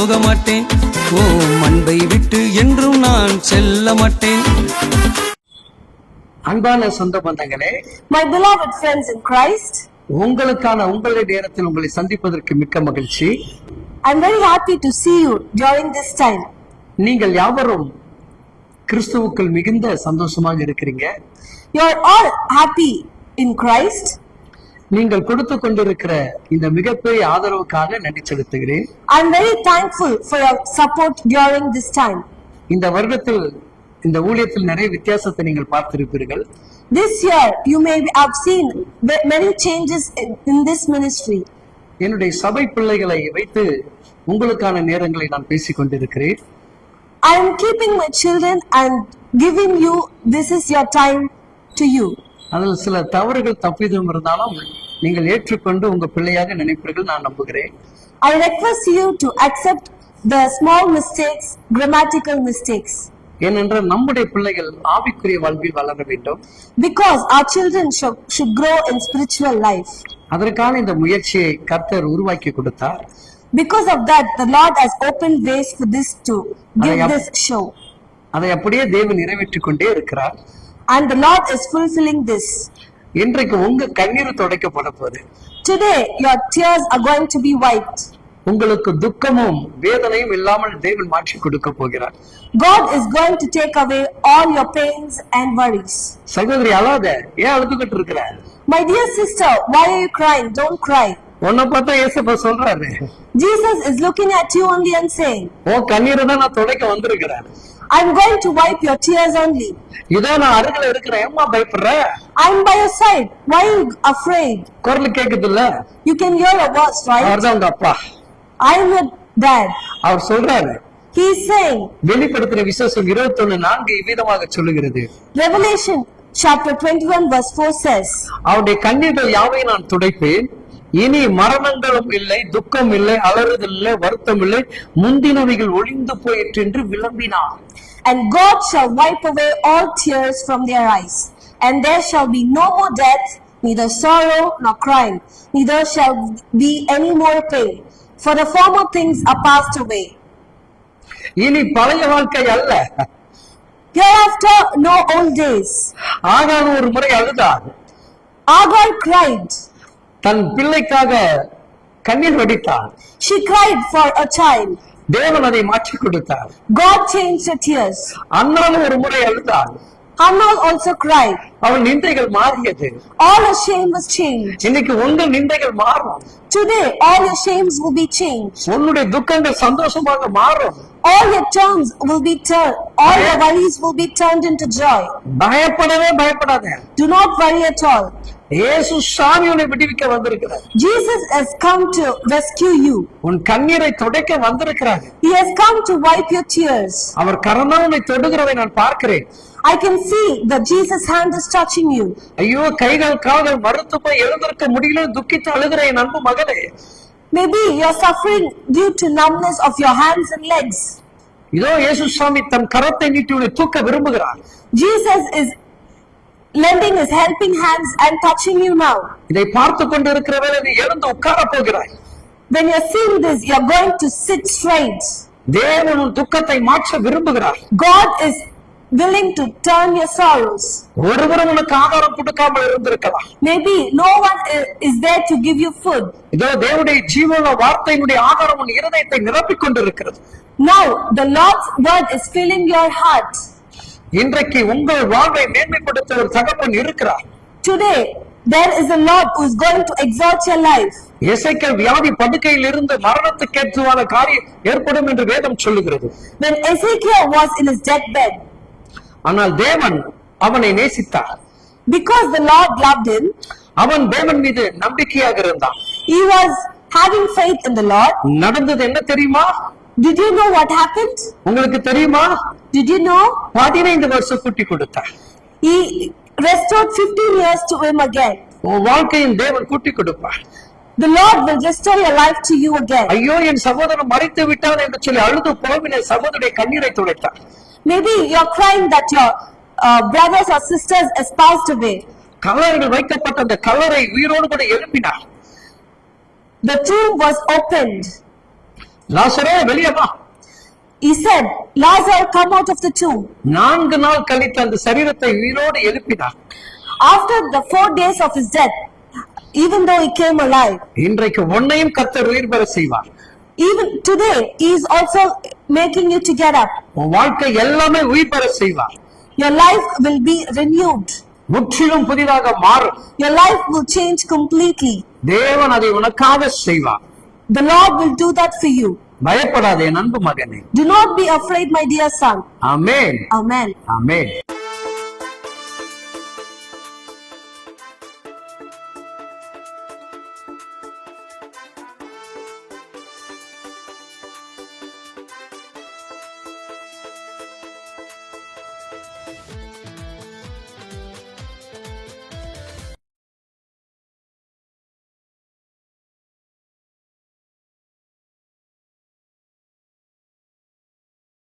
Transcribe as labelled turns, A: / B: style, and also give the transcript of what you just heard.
A: போக மாட்டேன். ஓ அன்பை விட்டு என்றும் நான் செல்ல மாட்டேன்.
B: அன்பான சொந்த பந்தங்களே,
C: my beloved friends in Christ,
B: உங்களுடைய நேரத்தில் உங்களை சந்திப்பதற்கு மிக்க மகிழ்ச்சி.
C: I'm very happy to see you during this time.
B: நீங்கள் யாவரும் கிறிஸ்துவுக்குள் மிகுந்த சந்தோஷமாக இருக்கிறீங்க.
C: You are all happy in Christ.
B: நீங்கள் கொடுத்து கொண்டிருக்கிற இந்த மிகப்பெரிய ஆதரவுக்காக நன்றி செலுத்துகிறேன்.
C: I'm very thankful for your support during this time.
B: இந்த வருடத்தில் இந்த ஊழியத்தில் நிறைய வித்தியாசத்தை நீங்கள் பார்த்திருப்பீர்கள்.
C: This year you may have seen many changes in this ministry.
B: என்னுடைய சபை பிள்ளைகளை வைத்து உங்களுக்கான நேரங்களை நான் பேசிக் கொண்டிருக்கிறேன்.
C: I am keeping my children and giving you, this is your time to you.
B: அதில் சில தவறுகள் தப்பிதும் இருந்தாலும் நீங்கள் ஏற்றுக்கொண்டு உங்க பிள்ளையாக நினைப்பீர்கள் நான் நம்புகிறேன்.
C: I request you to accept the small mistakes, grammatical mistakes.
B: ஏனென்றால் நம்முடைய பிள்ளைகள் ஆவிக்குரிய வாழ்வில் வளர வேண்டும்.
C: Because our children should grow in spiritual life.
B: அதற்கான இந்த முயற்சியை கர்த்தர் உருவாக்கி கொடுத்தார்.
C: Because of that, the Lord has opened ways for this to give this show.
B: அதை அப்படியே தேவன் நிறைவேற்றிக் கொண்டே இருக்கிறார்.
C: And the Lord is fulfilling this.
B: இன்றைக்கு உங்க கண்ணீர் துடைக்கப்பட போகுது.
C: Today, your tears are going to be wiped.
B: உங்களுக்கு துக்கமும் வேதனையும் இல்லாமல் தேவன் மாற்றி கொடுக்க போகிறார்.
C: God is going to take away all your pains and worries.
B: சகோதரி அழாத, ஏன் அழுதுகிட்டு இருக்கிற?
C: My dear sister, why are you crying? Don't cry.
B: உன்னை பார்த்தா இயேசுப்பா சொல்றாரு,
C: Jesus is looking at you only and saying,
B: ஓ கண்ணீரை தான் நான் துடைக்க வந்திருக்கிறேன்.
C: I'm going to wipe your tears only.
B: இதோ நான் அருகில இருக்கிறேன், ஏம்மா பயப்படுற?
C: I'm by your side. Why are you afraid?
B: குரல் கேக்குது இல்ல?
C: You can hear a voice, right?
B: அவர்தான் உங்க அப்பா.
C: I am your dad.
B: அவர் சொல்றாரு,
C: He is saying,
B: வெளிப்படுத்தின விசேஷம் 21:4 இவ்விதமாக சொல்லுகிறது.
C: Revelation chapter 21 verse 4 says,
B: அவருடைய கண்ணீர்கள் யாவையும் நான் துடைப்பேன், இனி மரணங்களும் இல்லை, துக்கம் இல்லை, அலறுதல் இல்லை, வருத்தம் இல்லை, முந்தினவைகள் ஒளிந்து போயிற்று என்று விளம்பினார்.
C: And God shall wipe away all tears from their eyes, and there shall be no more death, neither sorrow nor crying, neither shall be any more pain, for the former things are passed away.
B: இனி பழைய வாழ்க்கை அல்ல.
C: Hereafter no old days.
B: ஆகான் ஒரு முறை அழுதார்.
C: Agar cried.
B: தன் பிள்ளைக்காக கண்ணீர் வடித்தார்.
C: She cried for a child.
B: தேவன் அதை மாற்றி கொடுத்தார்.
C: God changed her tears.
B: அன்னாலும் ஒரு முறை அழுதார்.
C: Hannah also cried.
B: அவள் நிந்தைகள் மாறியது.
C: All her shame was changed.
B: இன்னைக்கு உங்கள் நிந்தைகள் மாறும்.
C: Today all your shames will be changed.
B: உன்னுடைய துக்கங்கள் சந்தோஷமாக மாறும்.
C: All your terms will be turned. All your worries will be turned into joy.
B: பயப்படவே பயப்படாத.
C: Do not worry at all.
B: இயேசு சாமி உன்னை விடுவிக்க வந்திருக்கிறார்.
C: Jesus has come to rescue you.
B: உன் கண்ணீரை துடைக்க வந்திருக்கிறார்.
C: He has come to wipe your tears.
B: அவர் கரந்தால் உன்னை தொடுகிறதை நான் பார்க்கிறேன்.
C: I can see that Jesus' hand is touching you.
B: ஐயோ கைகள் கால்கள் மறுத்து போய் எழுந்திருக்க முடியல, துக்கித்து அழுகிற என் அன்பு மகனே.
C: Maybe you are suffering due to numbness of your hands and legs.
B: இதோ இயேசு சாமி தன் கரத்தை நீட்டி உன்னை தூக்க விரும்புகிறார்.
C: Jesus is lending his helping hands and touching you now.
B: இதை பார்த்து கொண்டிருக்கிற வேளை நீ எழுந்து உட்கார போகிறாய்.
C: When you are seeing this, you are going to sit straight.
B: தேவன் உன் துக்கத்தை மாற்ற விரும்புகிறார்.
C: God is willing to turn your sorrows.
B: ஒருவரும் உனக்கு ஆகாரம் கொடுக்காமல் இருந்திருக்கலாம்.
C: Maybe no one is there to give you food.
B: இதோ தேவனுடைய ஜீவனுள்ள வார்த்தையினுடைய ஆகாரம் உன் இருதயத்தை நிரப்பிக் கொண்டிருக்கிறது.
C: Now the Lord's word is filling your heart.
B: இன்றைக்கு உங்கள் வாழ்வை மேன்மைப்படுத்த ஒரு தகப்பன் இருக்கிறார்.
C: Today there is a Lord who is going to exalt your life.
B: எசேக்கியேல் வியாதி படுக்கையில் இருந்து மரணத்துக்கு ஏதுவான காரியம் ஏற்படும் என்று வேதம் சொல்லுகிறது.
C: When Ezekiel was in his deathbed,
B: ஆனால் தேவன் அவனை நேசித்தார்.
C: because the Lord loved him,
B: அவன் தேவன் மீது நம்பிக்கையாக இருந்தான்.
C: he was having faith in the Lord.
B: நடந்தது என்ன தெரியுமா?
C: Did you know what happened?
B: உங்களுக்கு தெரியுமா?
C: Did you know?
B: 15 வருஷம் கூட்டி கொடுத்தார்.
C: He restored 15 years to him again.
B: உன் வாழ்க்கையின் தேவன் கூட்டி கொடுப்பார்.
C: The Lord will restore your life to you again.
B: ஐயோ என் சகோதரன் மரித்து விட்டான் என்று சொல்லி அழுது புலம்பின சகோதரனுடைய கண்ணீரை துடைத்தார்.
C: Maybe you're crying that your brothers or sisters has passed away.
B: கல்லறைகள் வைக்கப்பட்ட அந்த கல்லறை உயிரோடு கூட எழுப்பினார்.
C: The tomb was opened.
B: லாசரே வெளியே வா.
C: He said, Lazarus, come out of the tomb.
B: 4 நாள் கழித்து அந்த சரீரத்தை உயிரோடு எழுப்பினார்.
C: After the 4 days of his death, even though he came alive,
B: இன்றைக்கு உன்னையும் கர்த்தர் உயிர் பெற செய்வார்.
C: even today he is also making you to get up.
B: உன் வாழ்க்கை எல்லாமே உயிர் பெற செய்வார்.
C: Your life will be renewed.
B: முற்றிலும் புதிதாக மாறும்.
C: Your life will change completely.
B: தேவன் அதை உனக்காக செய்வார்.
C: The Lord will do that for you.
B: பயப்படாதே என் அன்பு மகனே.
C: Do not be afraid, my dear son.
B: Amen.
C: Amen.
B: Amen.